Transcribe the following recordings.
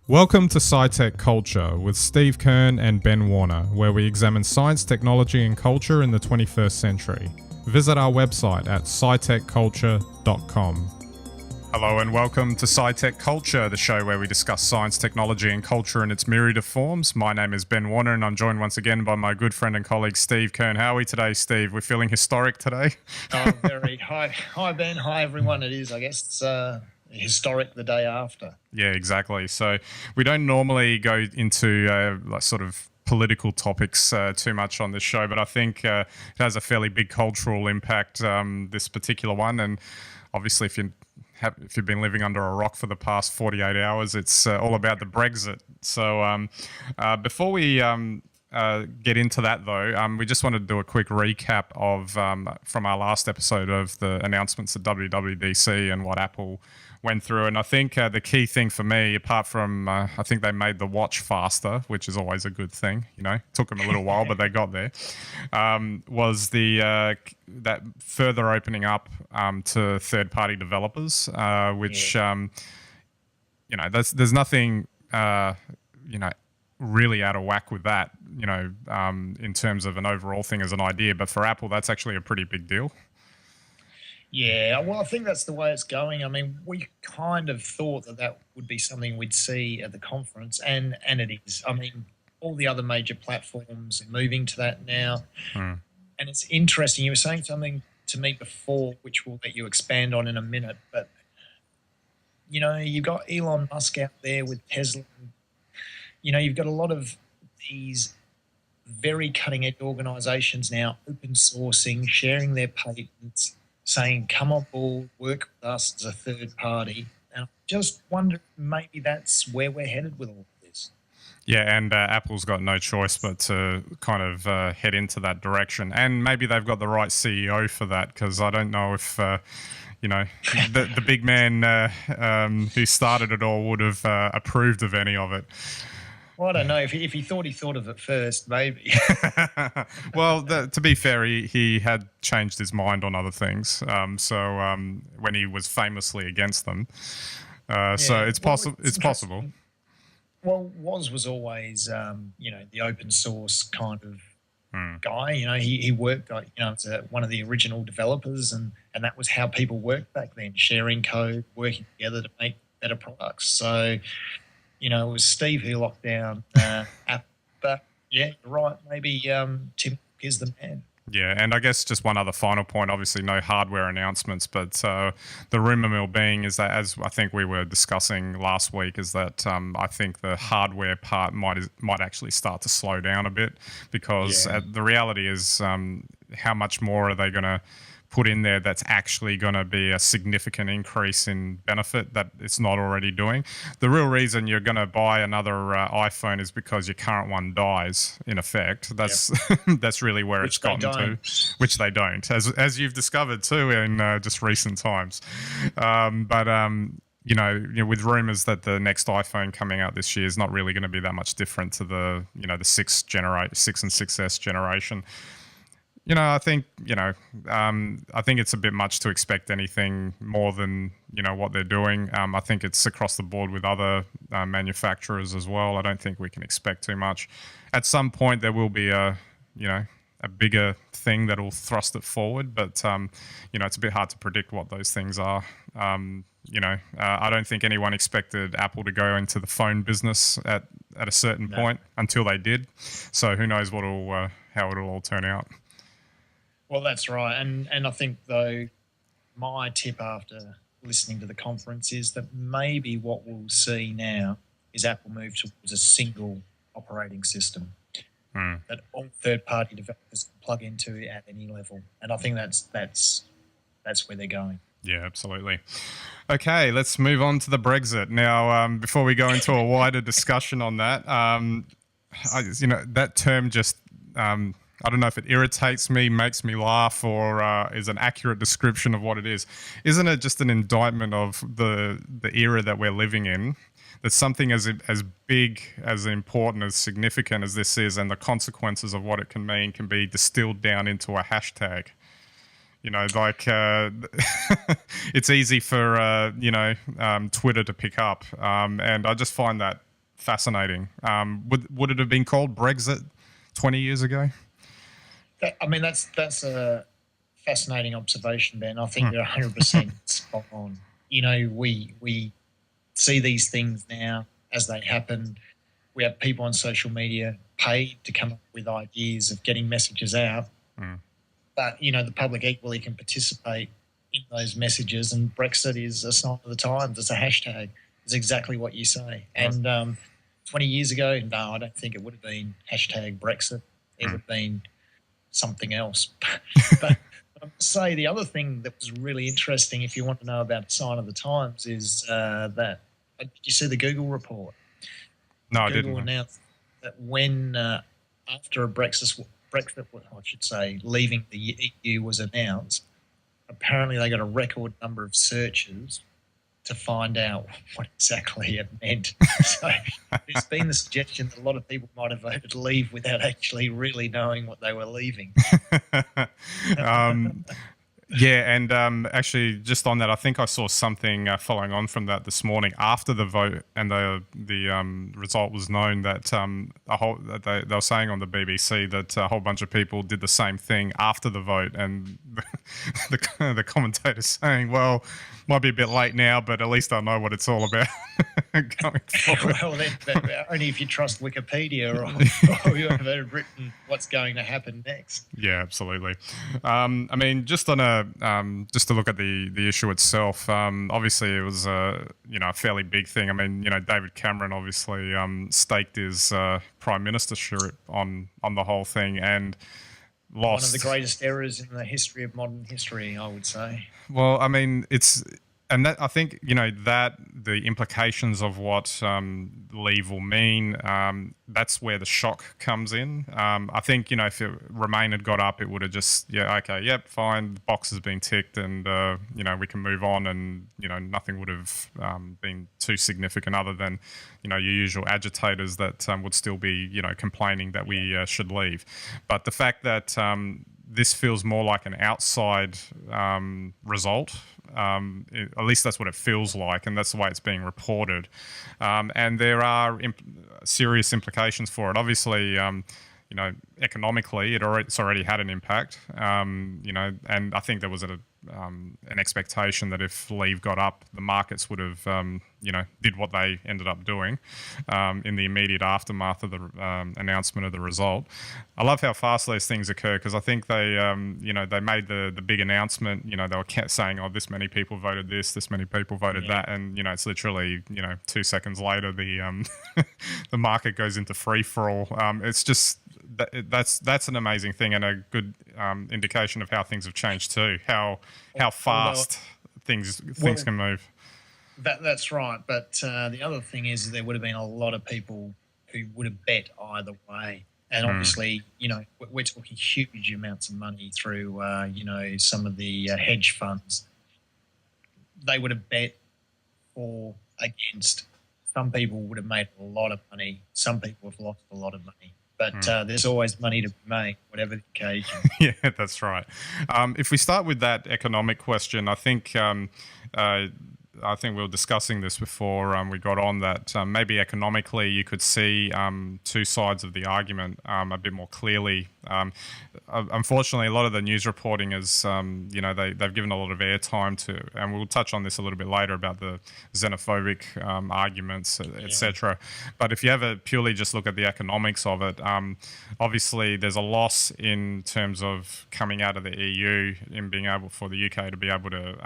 Welcome to SciTech Culture with Steve Kern and Ben Warner, where we examine science, technology, and culture in the 21st century. Visit our website at scitechculture.com. Hello and welcome to SciTech Culture, the show where we discuss science, technology, and culture in its myriad of forms. My name is Ben Warner, and I'm joined once again by my good friend and colleague Steve Kern. How are we today, Steve? We're feeling historic today. Oh, very. Hi, Ben. Hi, everyone. It is, I guess, it's historic the day after. Yeah, exactly. So we don't normally go into sort of political topics too much on this show, but I think it has a fairly big cultural impact, this particular one. And obviously, if you've been living under a rock for the past 48 hours, it's all about the Brexit. So before we get into that, though, we just wanted to do a quick recap of from our last episode of the announcements at WWDC and what Apple went through. And I think the key thing for me, apart from I think they made the watch faster, which is always a good thing. You know, it took them a little while, but they got there. Was the that further opening up to third-party developers, which you know, there's nothing really out of whack with that. You know, in terms of an overall thing as an idea, but for Apple, that's actually a pretty big deal. Yeah, well, I think that's the way it's going. I mean, we kind of thought that would be something we'd see at the conference, and it is. I mean, all the other major platforms are moving to that now. And it's interesting. You were saying something to me before, which we'll let you expand on in a minute, but, you know, you've got Elon Musk out there with Tesla. You know, you've got a lot of these very cutting-edge organisations now open sourcing, sharing their patents, saying, come on board, work with us as a third party. And I just wonder if maybe that's where we're headed with all of this. Yeah, and Apple's got no choice but to kind of head into that direction. And maybe they've got the right CEO for that, because I don't know if, you know, the big man who started it all would have approved of any of it. Well, I don't know. If he thought of it first, maybe. Well, to be fair, he had changed his mind on other things. When he was famously against them, so it's possible. It's possible. Well, was always, you know, the open source kind of guy. You know, he worked, you know, as one of the original developers, and that was how people worked back then: sharing code, working together to make better products. So, you know, it was Steve who locked down Apple. But yeah, you're right. Maybe Tim Cook is the man. Yeah, and I guess just one other final point, obviously no hardware announcements, but the rumour mill being is that, as I think we were discussing last week, is that I think the hardware part might actually start to slow down a bit, because the reality is how much more are they going to put in there that's actually going to be a significant increase in benefit that it's not already doing. The real reason you're going to buy another iPhone is because your current one dies, in effect. That's that's really where it's gotten to, which they don't, as you've discovered too in just recent times. You know, with rumours that the next iPhone coming out this year is not really going to be that much different to the, you know, the 6 and 6S generation. You know, I think it's a bit much to expect anything more than, you know, what they're doing. I think it's across the board with other manufacturers as well. I don't think we can expect too much. At some point, there will be a bigger thing that will thrust it forward, but you know, it's a bit hard to predict what those things are. You know, I don't think anyone expected Apple to go into the phone business at a certain point until they did. So who knows how it'll all turn out. Well, that's right. And I think, though, my tip after listening to the conference is that maybe what we'll see now is Apple move towards a single operating system that all third-party developers can plug into at any level. And I think that's where they're going. Yeah, absolutely. Okay, let's move on to the Brexit. Now, before we go into a wider discussion on that, you know, that term just... I don't know if it irritates me, makes me laugh, or is an accurate description of what it is. Isn't it just an indictment of the era that we're living in? That something as big, as important, as significant as this is, and the consequences of what it can mean, can be distilled down into a hashtag. You know, like it's easy for Twitter to pick up, and I just find that fascinating. Would it have been called Brexit 20 years ago? I mean, that's a fascinating observation, Ben. I think you're 100% spot on. You know, we see these things now as they happen. We have people on social media paid to come up with ideas of getting messages out. But, you know, the public equally can participate in those messages, and Brexit is a sign of the times. It's a hashtag. It's exactly what you say. And 20 years ago, no, I don't think it would have been hashtag Brexit. It would have been something else. But I must say the other thing that was really interesting, if you want to know about a sign of the times, is that did you see the Google report? No, I Google didn't. announced that when after a Brexit, I should say, leaving the EU was announced, apparently they got a record number of searches to find out what exactly it meant. So there's been the suggestion that a lot of people might have voted leave without actually really knowing what they were leaving. Yeah, and actually, just on that, I think I saw something following on from that this morning after the vote and the result was known that they were saying on the BBC that a whole bunch of people did the same thing after the vote, and the commentators saying, "Well, might be a bit late now, but at least I know what it's all about." Going forward. Well, then, only if you trust Wikipedia or whoever written what's going to happen next. Yeah, absolutely. I mean, just on just to look at the issue itself. Obviously, it was a fairly big thing. I mean, David Cameron obviously staked his prime ministership on the whole thing and lost. One of the greatest errors in the history of modern history, I would say. Well, I mean, and that I think that the implications of what leave will mean. That's where the shock comes in. I think if Remain had got up, it would have just fine. The box has been ticked, and we can move on, and nothing would have been too significant other than your usual agitators that would still be complaining that we should leave. But the fact that this feels more like an outside result. At least that's what it feels like, and that's the way it's being reported. And there are serious implications for it. Obviously, economically, it's already had an impact. And I think there was an expectation that if leave got up, the markets would have, did what they ended up doing in the immediate aftermath of the announcement of the result. I love how fast those things occur because I think they made the big announcement. They were saying, "Oh, this many people voted this many people voted that," and it's literally 2 seconds later the the market goes into free for all. It's just. That's an amazing thing and a good indication of how things have changed too. How fast things can move. That's right. But the other thing is there would have been a lot of people who would have bet either way. And obviously, we're talking huge amounts of money through, some of the hedge funds. They would have bet or against. Some people would have made a lot of money. Some people have lost a lot of money. But there's always money to be made, whatever the occasion. Yeah, that's right. If we start with that economic question, I think we were discussing this before we got on that maybe economically you could see two sides of the argument a bit more clearly. Unfortunately, a lot of the news reporting is, they've given a lot of airtime to, and we'll touch on this a little bit later about the xenophobic arguments, etc. But if you ever purely just look at the economics of it, obviously there's a loss in terms of coming out of the EU in being able for the UK to be able to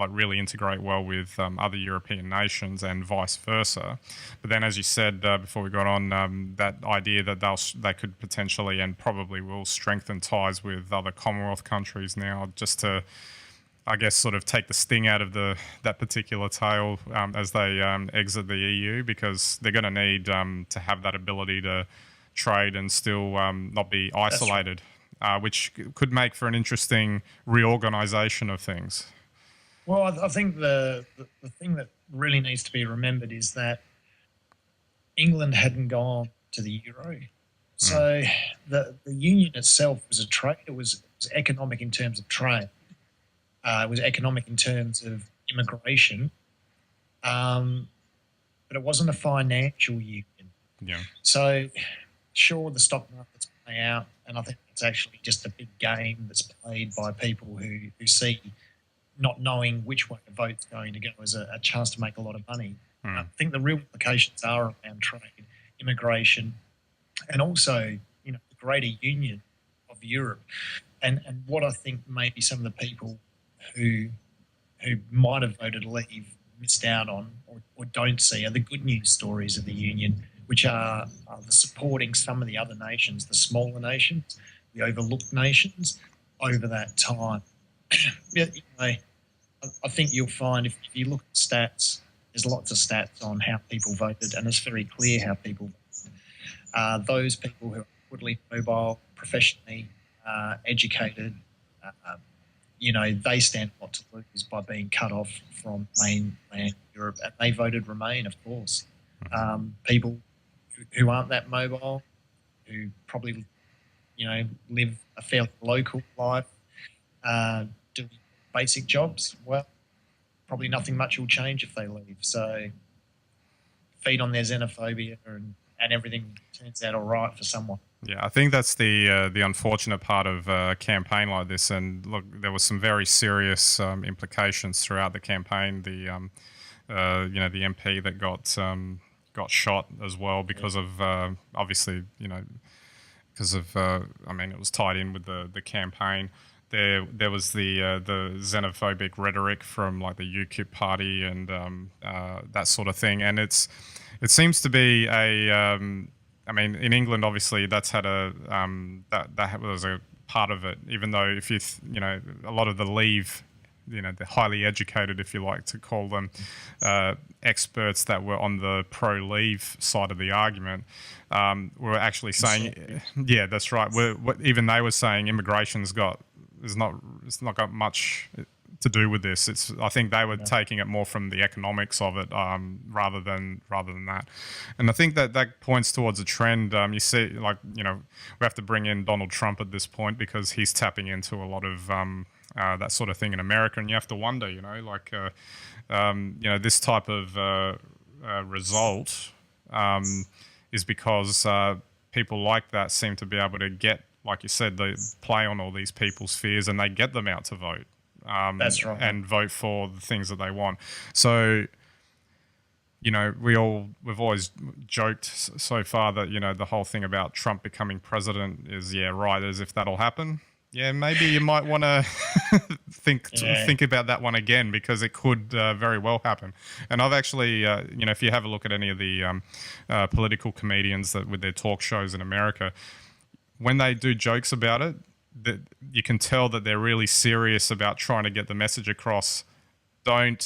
really integrate well with other European nations and vice versa. But then, as you said before we got on, that idea that they could potentially and probably will strengthen ties with other Commonwealth countries now, just to, I guess, sort of take the sting out of that particular tale as they exit the EU, because they're going to need to have that ability to trade and still not be isolated, which could make for an interesting reorganisation of things. Well, I think the thing that really needs to be remembered is that England hadn't gone to the euro. So the union itself was a trade. It was economic in terms of trade. It was economic in terms of immigration. but it wasn't a financial union. Yeah. So, sure, the stock market's playing out, and I think it's actually just a big game that's played by people who see not knowing which way the vote's going to go as a chance to make a lot of money. I think the real implications are around trade, immigration, and also, you know, the greater union of Europe. And what I think maybe some of the people who might have voted leave missed out on or don't see are the good news stories of the union, which are the supporting some of the other nations, the smaller nations, the overlooked nations over that time. You know, I think you'll find if you look at stats, there's lots of stats on how people voted, and it's very clear how people voted. Those people who are upwardly mobile, professionally educated, you know, they stand a lot to lose by being cut off from mainland Europe, and they voted Remain, of course. People who aren't that mobile, who probably, you know, live a fairly local life, doing basic jobs, well, probably nothing much will change if they leave. So feed on their xenophobia and everything turns out all right for someone. Yeah, I think that's the unfortunate part of a campaign like this. And look, there was some very serious implications throughout the campaign. The you know, the MP that got shot as well because of obviously, you know, because of I mean, it was tied in with the campaign. There was the xenophobic rhetoric from like the UKIP party and that sort of thing, and it seems to be a I mean, in England, obviously, that's had a that was a part of it. Even though, if you know, a lot of the Leave, you know, the highly educated, if you like to call them, experts that were on the pro-Leave side of the argument, were actually saying, yeah, that's right. Even they were saying immigration's it's not got much to do with this. I think they were taking it more from the economics of it rather than that. And I think that points towards a trend. You see, like, you know, we have to bring in Donald Trump at this point because he's tapping into a lot of that sort of thing in America. And you have to wonder, you know, like, you know, this type of result is because people like that seem to be able to get, like you said, they play on all these people's fears and they get them out to vote. That's right. And vote for the things that they want. So, you know, we've always joked so far that, you know, the whole thing about Trump becoming president is, yeah, right, as if that'll happen. Yeah, maybe you might want to think about that one again because it could very well happen. And I've actually, you know, if you have a look at any of the political comedians that with their talk shows in America, when they do jokes about it, that you can tell that they're really serious about trying to get the message across. Don't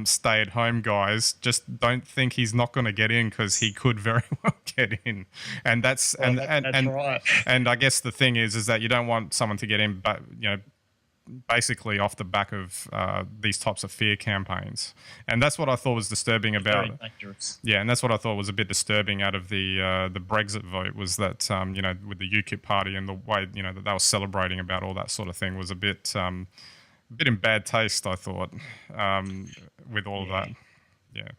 stay at home, guys. Just don't think he's not going to get in because he could very well get in. And that's right. And I guess the thing is that you don't want someone to get in, but you know, basically off the back of these types of fear campaigns. And that's what I thought was disturbing about it. Yeah, and that's what I thought was a bit disturbing out of the Brexit vote was that, you know, with the UKIP party and the way, you know, that they were celebrating about all that sort of thing was a bit in bad taste, I thought, with all of that. Yeah.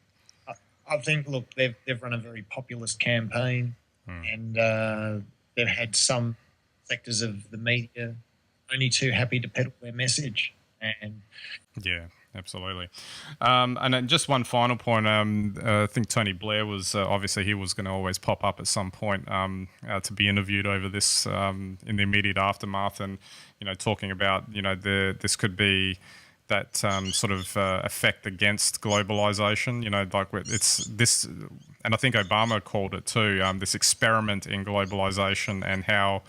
I think, look, they've run a very populist campaign and they've had some sectors of the media only too happy to peddle their message. And yeah, absolutely. And then just one final point. I think Tony Blair was obviously he was going to always pop up at some point to be interviewed over this in the immediate aftermath, and you know, talking about, you know, this could be that sort of effect against globalization. You know, like it's this, and I think Obama called it too. This experiment in globalization and how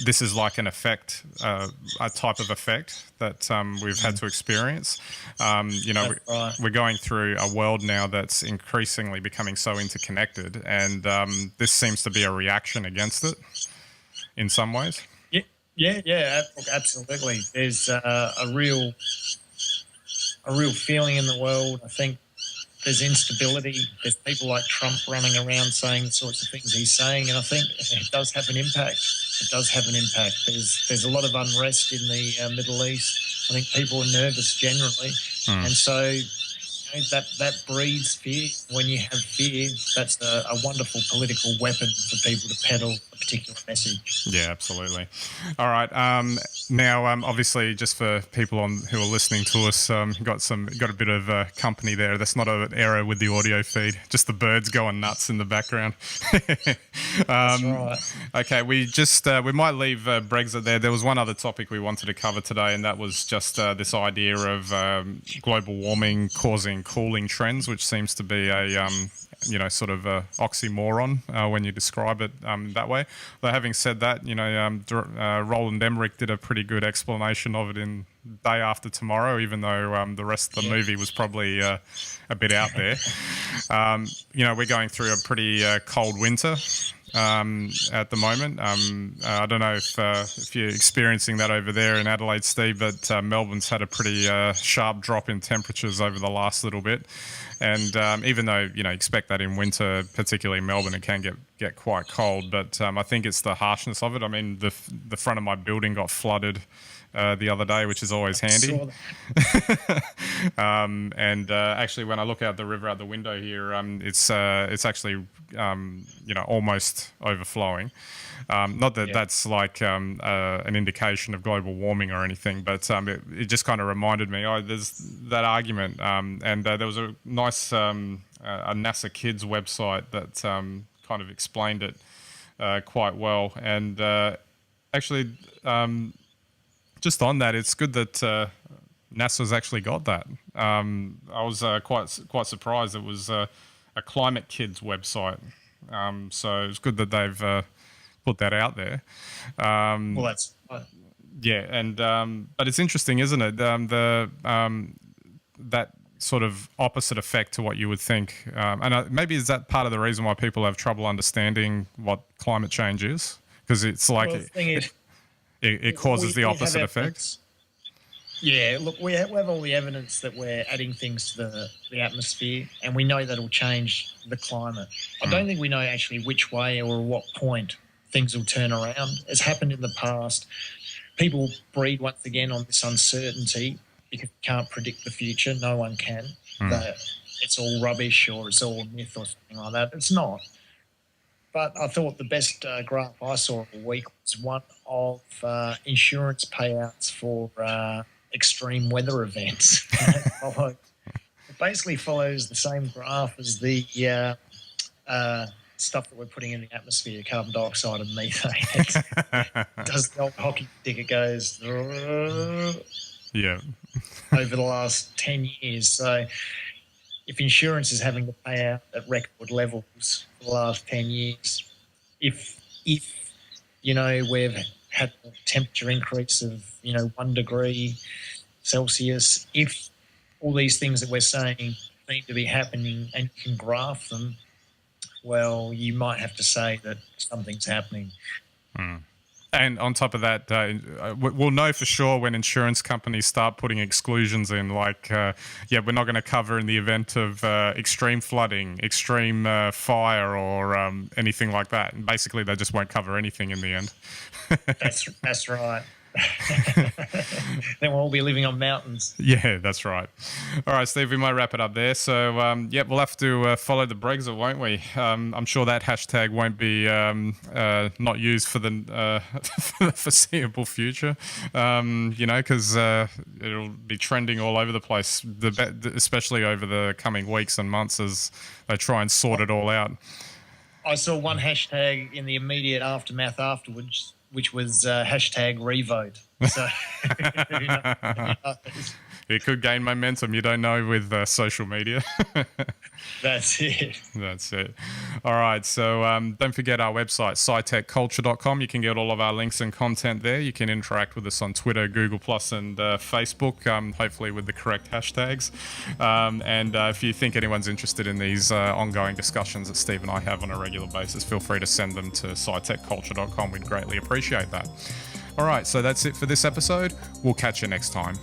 this is like an effect, a type of effect that we've had to experience. You know, we're going through a world now that's increasingly becoming so interconnected, and this seems to be a reaction against it in some ways. Yeah, absolutely. There's a real feeling in the world. I think there's instability. There's people like Trump running around saying the sorts of things he's saying, and I think it does have an impact. It does have an impact. There's a lot of unrest in the Middle East. I think people are nervous generally, and so that breeds fear. When you have fear, that's a wonderful political weapon for people to peddle a particular message. Yeah, absolutely. All right. Now, obviously, just for people who are listening to us, got a bit of company there. That's not an error with the audio feed. Just the birds going nuts in the background. That's right. Okay, we might leave Brexit there. There was one other topic we wanted to cover today, and that was just this idea of global warming causing cooling trends, which seems to be a sort of a oxymoron when you describe it that way. Though having said that, Roland Emmerich did a pretty good explanation of it in Day After Tomorrow, even though the rest of the movie was probably a bit out there. We're going through a pretty cold winter at the moment. I don't know if you're experiencing that over there in Adelaide, Steve, but Melbourne's had a pretty sharp drop in temperatures over the last little bit. And even though, expect that in winter, particularly in Melbourne, it can get quite cold. But I think it's the harshness of it. I mean, the front of my building got flooded the other day, which is always handy. Actually, when I look out the river out the window here, it's actually almost overflowing. Not that that's like an indication of global warming or anything, but it just kind of reminded me. There's that argument, and there was a nice a NASA Kids website that kind of explained it quite well. And actually, just on that, it's good that NASA's actually got that. I was quite surprised. It was a Climate Kids website, so it's good that they've put that out there. Well, that's yeah, and but it's interesting, isn't it? That sort of opposite effect to what you would think, and maybe is that part of the reason why people have trouble understanding what climate change is, because it's like it causes the opposite effect. Yeah, look, we have all the evidence that we're adding things to the atmosphere, and we know that it'll change the climate. I don't think we know actually which way or what point things will turn around. It's happened in the past. People breed once again on this uncertainty because you can't predict the future. No one can. That it's all rubbish or it's all myth or something like that. It's not. But I thought the best graph I saw of the week was one of insurance payouts for extreme weather events. It basically follows the same graph as the stuff that we're putting in the atmosphere, carbon dioxide and methane. It does the old hockey stick. It goes yeah over the last 10 years. So if insurance is having to pay out at record levels for the last 10 years, if we've had a temperature increase of 1 degree Celsius, if all these things that we're saying seem to be happening and you can graph them, well, you might have to say that something's happening. And on top of that, we'll know for sure when insurance companies start putting exclusions in, like, we're not going to cover in the event of extreme flooding, extreme fire, or anything like that. And basically, they just won't cover anything in the end. That's right. Then we'll all be living on mountains. Yeah, that's right. All right, Steve, we might wrap it up there. So, we'll have to follow the Brexit, won't we? I'm sure that hashtag won't be not used for the foreseeable future, because it'll be trending all over the place, especially over the coming weeks and months as they try and sort it all out. I saw one hashtag in the immediate aftermath afterwards, which was hashtag revote. So, it could gain momentum. You don't know with social media. That's it. That's it. All right. So don't forget our website, SciTechCulture.com. You can get all of our links and content there. You can interact with us on Twitter, Google+, and Facebook, hopefully with the correct hashtags. And if you think anyone's interested in these ongoing discussions that Steve and I have on a regular basis, feel free to send them to SciTechCulture.com. We'd greatly appreciate that. All right. So that's it for this episode. We'll catch you next time.